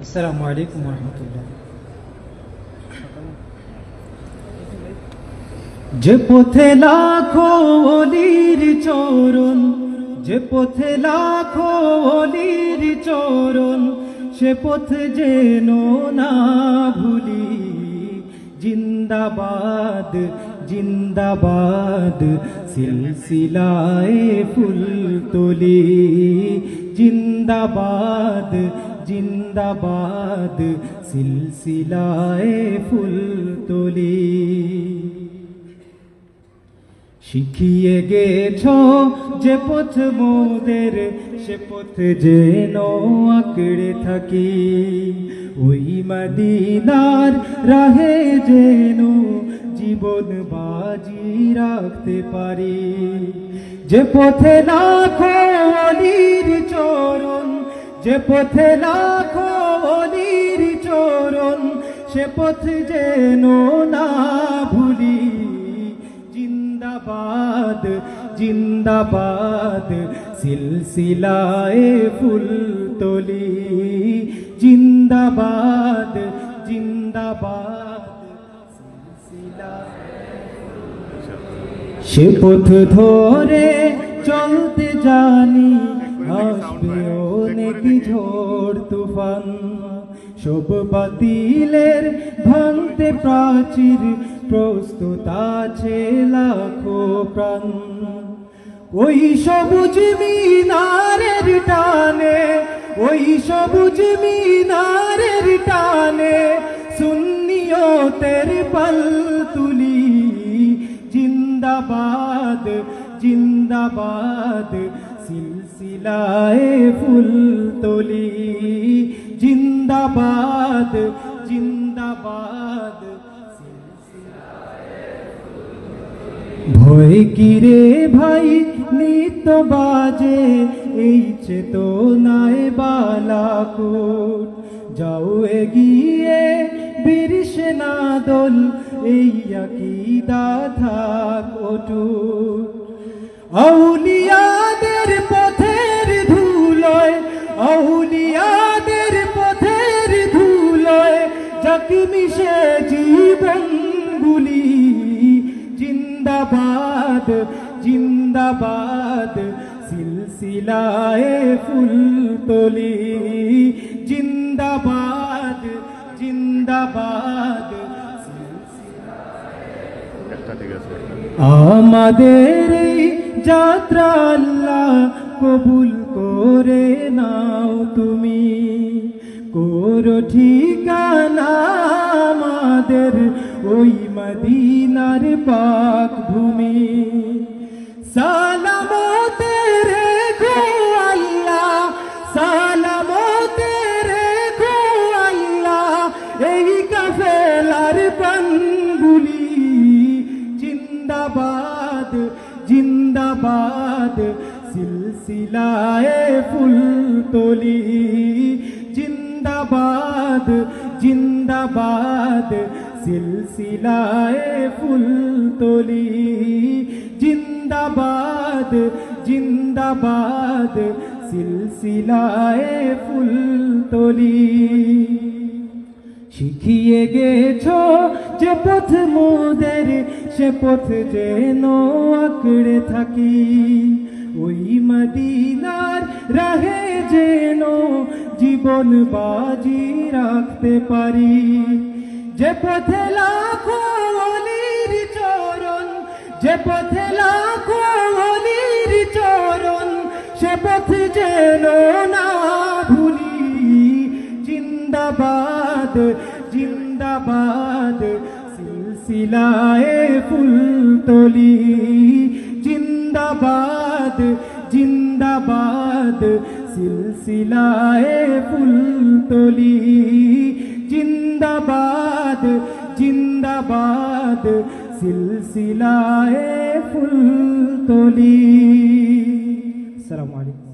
আসসালামু আলাইকুম ওয়া রাহমাতুল্লাহ। যে পথে লাখো ওলির চরণ, যে পথে লাখো ওলির চরণ, সে পথ যেন না ভুলি। জিন্দাবাদ জিন্দাবাদ সিলসিলায়ে ফুলতলি। জিন্দাবাদ জিন্দাবাদ সিলসিলায়ে ফুলতলি। শিখিয়ে গেছো যে পথ মোদের, সে পথ যেন আঁকড়ে থাকি। ওই মদিনার রাহে যেন জীবন বাজি রাখতে পারি। যে পথে লাখো ওলির চরণ, যে পথে লাখো ওলির চরণ, সে পথ যেন না ভুলি। জিন্দাবাদ জিন্দাবাদ সিলসিলায়ে ফুলতলি। জিন্দাবাদ জিন্দাবাদ সে পথ ধরে চলতে জানি, আসবে অনেক ঝড় তুফান। সব বাতিলের ভাঙতে প্রাচীর, প্রস্তুত আছে লাখো প্রাণ। ওই সবুজ মিনারের টানে, ওই সবুজ মিনারের টানে, সুন্নিয়তের পাল তুলি। জিন্দাবাদ জিন্দাবাদ সিলসিলায়ে ফুলতলি। জিন্দাবাদ জিন্দাবাদ ভয় কিরে ভাই নিত্য বাজে, এই চেতনায় বালাকোট। যাও এগিয়ে বীর সেনা দল, এই আকীদা থাক অটুট। আউলিয়াদের পথের ধুলোয়, আউলিয়াদের পথের ধুলোয়, যাক মিশে জীবনগুলি। জিন্দাবাদ জিন্দাবাদ সিলসিলায়ে ফুলতলি। জিন্দাবাদ জিন্দাবাদ আমাদের এই যাত্রা আল্লাহ কবুল করে নাও তুমি। করো ঠিকানা আমাদের ওই মদিনার পাক ভূমি। সালামতে রেখো আল্লাহ, সালামতে রেখো আল্লাহ এই কাফেলার প্রাণগুলি। জিন্দাবাদ জিন্দাবাদ সিলসিলায়ে ফুলতলি। জিন্দাবাদ জিন্দাবাদ সিলসিলায়ে ফুলতলি। জিন্দাবাদ জিন্দাবাদ সিলসিলায়ে ফুলতলি। শিখিয়ে গেছো যে পথ মোদের, সে পথ যেন আঁকড়ে থাকি। ওই মদিনার রাহে যেন জীবন বাজি রাখতে পারি। যে পথে লাখো ওলির চরণ, যে পথে লাখো ওলির চরণ, সে পথ যেন না ভুলি। জিন্দাবাদ জিন্দাবাদ সিলসিলায়ে ফুলতলি। জিন্দাবাদ জিন্দাবাদ সিলসিলায়ে ফুলতলি। জিন্দাবাদ জিন্দাবাদ সিলসিলায়ে ফুলতলি। আসসালামু আলাইকুম।